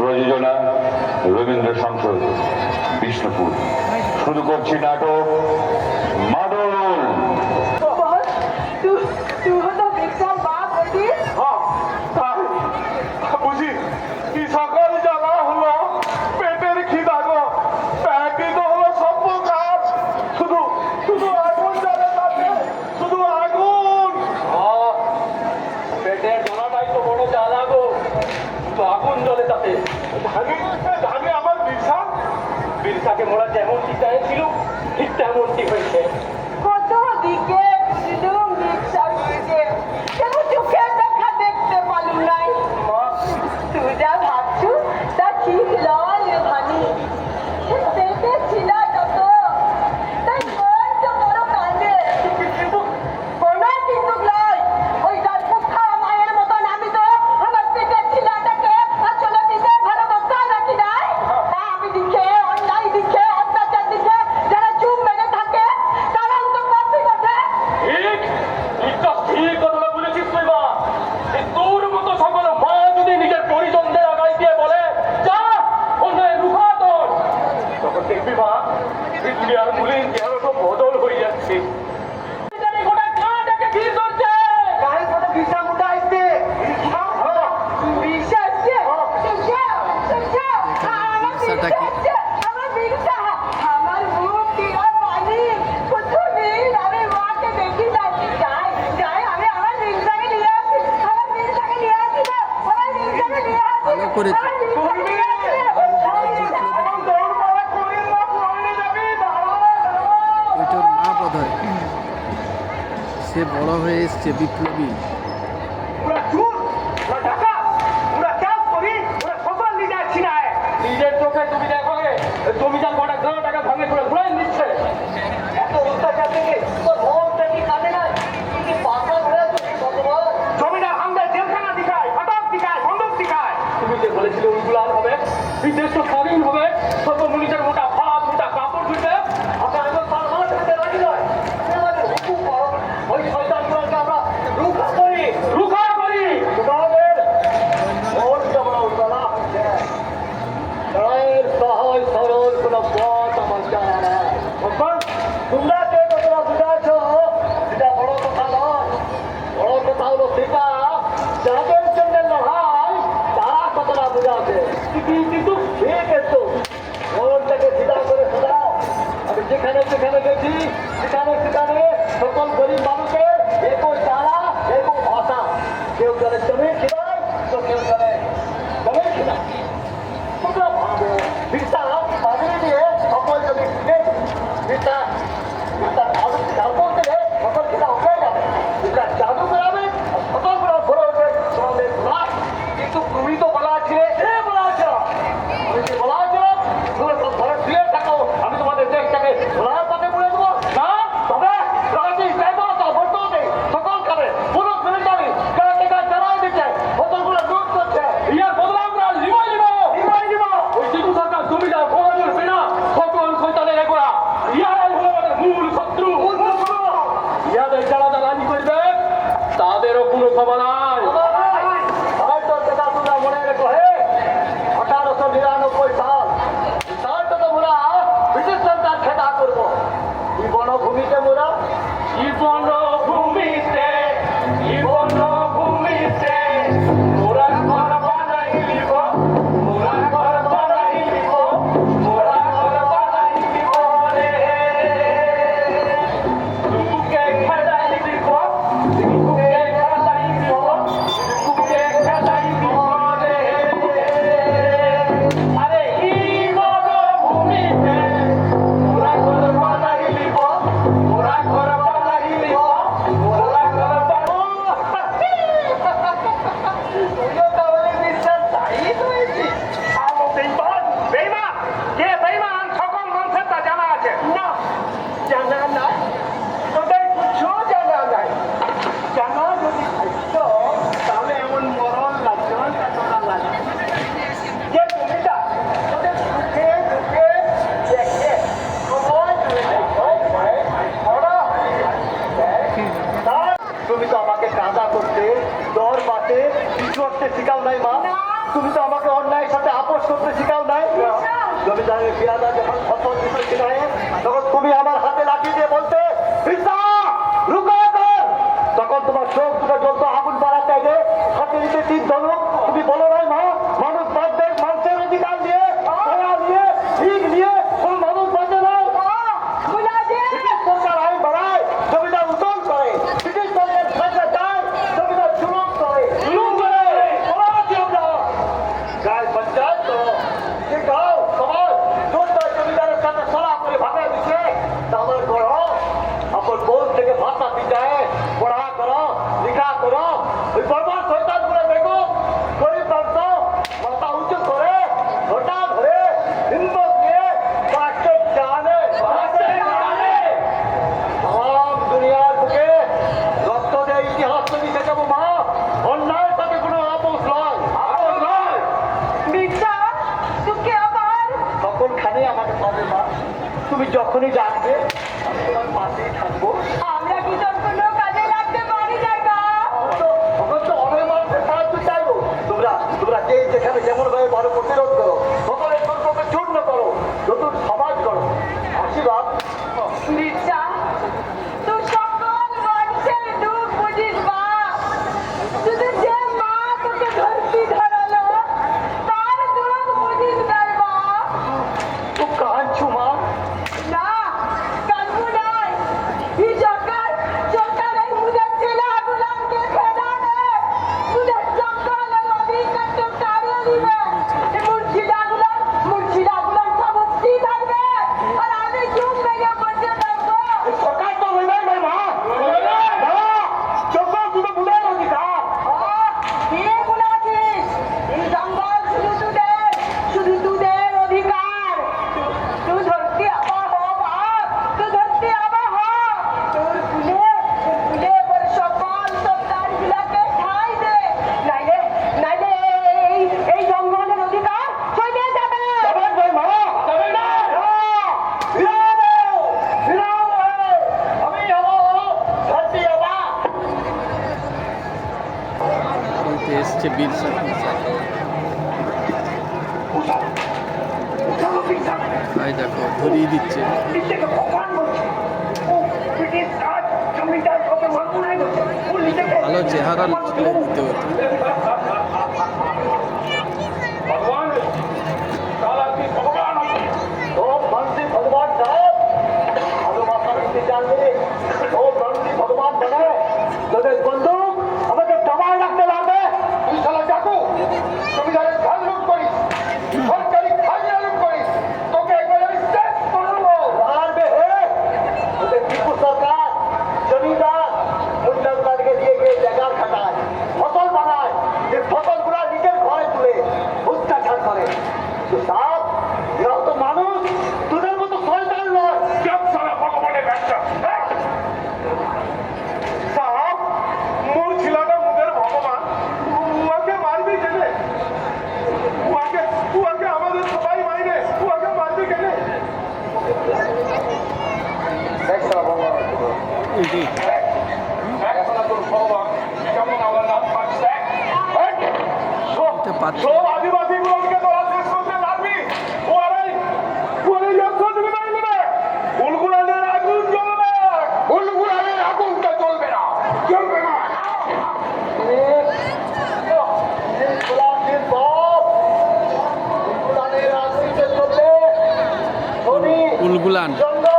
প্রযোজনা রবীন্দ্র সংসদ বিষ্ণুপুর। শুরু করছি নাটক মাদল। বুঝি কি সকাল জ্বালা হলো, পেটের খিদা গো, প্যাটি তো হলো সব কাজ, শুধু শুধু আগুন জ্বালে তাতে, শুধু আগুন। পেটের জ্বালাটাই তো বড় জ্বালা গো, শুধু আগুন জ্বলে তাতে। ধানে আমার বিরসা, বিরসাকে মোড়া যেমনটি চাইছিল ঠিক তেমনটি হয়েছে। কত দিকে শুধু রিক্সার দিকে কেন চোখে দেখা দেখতে পালু নাই। তুই যা ভাবছু তা ঠিক লয় রে ভানি, পেটে ছিল যত তাই মন তো বড় কাঁদে। কোনো কিন্তু লয়, ওই গল্প খাওয়া মায়ের মতন আমি তো আমার পেটের ছিলাটাকে আসলে দিকে ঘরে বসা রাখি নাই। তা আমি দিকে অন্যায় দিকে অত্যাচার দিকে যারা চুপ মেরে থাকে তারাও তো পাশে বসে। ঠিক একটা ঠিক কথা বলেছিস তুই মা। এই তোর মতো সকল মা যদি নিজের পরিজনদের আগাই দিয়ে বলে যা অন্যায় রুখা তোর, তখন দেখবি মা এই দুনিয়ার মূলের কেন তো বদল হয়ে যাচ্ছে। গোটা গাঁটাকে ভিড় করছে, গায়ে কত বিশা মোটা আসছে। বিশা আসছে, বিশা, বিশা, আমার বিশা আসছে, আমার বিশা, আমার বুক দিয়ে পানি, কত দিন আমি মাকে দেখি যাচ্ছি, যাই, যাই, আমি আমার বিশাকে নিয়ে আসি, আমার বিশাকে নিয়ে আসি না, আমার বিশাকে নিয়ে আসি, ভালো করেছে। আমার বিশাকে নিয়ে আসি, এখন দৌড় মারা করে না, পড়ে যাবি, দাঁড়া, দাঁড়া। ওইটার মা বোধহয়, সে বড় হয়ে এসছে বিপ্লবী। ওরা চুর, ওরা ঢাকা, ওরা চাষ করি, ওরা ফসল নিয়ে যাচ্ছি না। নিজের চোখে তুমি দেখো গে, জমিদার কটা গ্রাম টাকা ভাঙে করে ঘুরাই নিচ্ছে। এত অত্যাচার থেকে তোর মনটা কি কাঁদে না? কি পাতা ধরে জমিদার হামদায় জেলখানা দিখায়, ফটক দিখায়, বন্দুক দিখায়। তুমি যে বলেছিলে ওইগুলো আর হবে, এই দেশ তো স্বাধীন হবে, সব মনীষের মোটা ভাত, মোটা কাপড় ধুতে, আপনার এখন তার মাথা ধরতে রাজি নয়। আমাদের হুকুম করো, ওই শয়তানগুলোকে আমরা রুখা করি, রুখা করি। তোমাদের মনটা বড় উজ্জ্বলা হচ্ছে। লড়াইয়ের সহজ সরল কোনো পথ আমার জানা নাই। তোমরা যে কতটা বুঝাচ্ছ সেটা বড় কথা নয়, বড় কথা হলো সেটা যাদের জন্য লড়াই তারা কতটা বুঝাবে। কিন্তু ঠিক এসো, মনটাকে সিধা করে শোনাও। আমি যেখানে যেখানে গেছি সেখানে সেখানে সকল গরিব মানুষের একই জ্বালা, একই ভাষা। কেউ জানে জমির খিদায়, তো কেউ জানে জমির খিদায়। তোমরা ভাবো ভিসা পাঠিয়ে দিয়ে সকল যদি কিনে ভিসা ভিসা চাল করতে সকল খিদা হয়ে যাবে। ভিসা জাদু করাবে সকল ভরে উঠবে তোমাদের ঘোড়ায়। কিন্তু তুমি তো বলা ছিলে, এ বলা ছিল, আমি কি বলা ছিল তুমি সব ঘরে শুয়ে থাকো, আমি তোমাদের দেশটাকে ঘোড়ার পথে বলে দেবো না। তবে রাজনীতি বলতে হবে সকল খাবে পুরুষ মিলিটারি কেরাটেকার চালাই দিচ্ছে, বোতলগুলো লুট করছে, ইয়ার বদলা আমরা লিবাই নিব, লিবাই নিব। ওই টিপু সরকার জমিদার মুর্শিদাবাদ যখন ফসল দিতে তখন তুমি আমার হাতে লাঠি দিয়ে বলতে "পিতা, রুকো কর!" তখন তোমার চোখ দুটো জ্বলতো আগুন পাড়ার চাইলে হাতে নিতে 3 ধনুক। তুমি বলো নাই মা, মানুষ বাঁচবে মানুষের অধিকার নিয়ে, দয়া নিয়ে, ঠিক নিয়ে কোন মানুষ বাঁচে না। ব্রিটিশ সরকার আইন বাড়ায়, জমিদার উত্তোলন করে। ব্রিটিশ সরকার ফেসে যায়, জমিদার জুলুম করে। অপরাধী আমরা। গায়ে পঞ্চায়েত করো, যে গাও সমাজ জোরদার জমিদারের সাথে সলা করে ভাঙা দিচ্ছে, তা আমার করো। अपन बोल থেকে ভাষা পিটায়, পড়া করো, লিখা করো। ওই বর্বর শয়তানগুলো দেখো, গরিব মানুষ মাথা উঁচু করে, ঘোটা ধরে, হিম্মত নিয়ে বাঁচতে জানে। তাম দুনিয়ার বুকে রক্ত দিয়ে ইতিহাস তৈরি দেখাবো মা। অন্যায়ের সাথে কোনো আপোষ নয়, আপোষ নয়। তখনখানে আমাকে পাবে মা। তুমি যখনই জানবে আমি তোমার পাশেই থাকবো। আমরা কি তোর কোনো কাজে লাগতে পারি কাকা? তখন তো অনেক মানুষের সাহায্য চাইবো। তোমরা যে যেখানে যেমন ভাবে বড় প্রতিরোধ করো, সকলের সম্পর্কে চূর্ণ করো, নতুন সমাজ করো। আশীর্বাদ। বিরসা, তুই সকল মানুষের দুঃখ বুঝিস মা। শুধু যে মা তোকে ধরতি ধরালো, তার দুঃখ বুঝিস নাই মা। খুব কাঁদছো মা। না, কাঁদবো নাই। এই সরকারের মুদের ছেলে গুলামকে খেদা দে। মুদের জঙ্গলের অধিকার তো কারিয়ে দিবে। মুর্শিদাগুলাম সমস্তি থাকবে। আর আমি চুপ মেরে বসে থাকবো। সরকার তো হইবে না মা। যখন তুমি বুঝাই অধিকার। কে বলেছিস? এই জঙ্গল শুধু তোদের অধিকার। তুই ধরতে আবার হ বাপ, তুই ধরতে আবার হ। তোর কুলে এবার সকল সন্তানগুলাকে ঠাঁই দে। নাইলে এই জঙ্গলের অধিকার চলে যাবে। যাবেন ভাই মা, যাবেন না। বিরামো, আমি হবো ধরতি বাবা। বলতে এসছে বিরসা মুন্ডা। ভাই দেখো ধরিয়ে দিচ্ছে, ভগবান বলছে ও ব্রিটিশ রাজ জমিদার কত মাগুনায় বলছে ও নিজেকে ভালো চেহারা ছেলে দিতে হতো। भगवान काला की भगवान ও মন্ত্রী ভগবান সাহেব ভালোবাসা দিতে জানলে ও মন্ত্রী ভগবান বলে তোদের বন্দুক আমাকে জমায় রাখতে পারবে। তুই শালা ডাকু জমিদারের ধান লুট করিস, সরকারি খাজনা লুট করিস, তোকে একবার আমি শেষ করবো। পারবে হে তোদের টিপু সরকার জমিদার মুন্ডাকে দিয়ে গিয়ে জায়গা খাটায়, ফসল বানায়, যে ফসলগুলা নিজের ঘরে তুলে অত্যাচার করে। তো সাপ এরাও তো মানুষ, তোদের মতো শয়তান নয়। সব শালা ভগবানের ব্যবসা। সাহাব মোর ছিলাটা মুখের ভগবান, উহাকে মারবি কেনে? উহাকে আমাদের সবাই মাইনে, উহাকে মারবি কেনে? এটি একবার তোর ভগবান কেমন আমার নাম পাচ্ছে? এটা পাচ্ছে সব আদিবাসীগুলোকে তোরা শেষ করতে পারবি? ওরাই যজ্ঞ দিবি না এগুলো। উলগুলানের আগুন জ্বলবে। উলগুলানের আগুনটা জ্বলবে না, জ্বলবে না। গোলামের বাপ গোলামের আগুনকে চলবে শনি উলগুলান জঙ্গল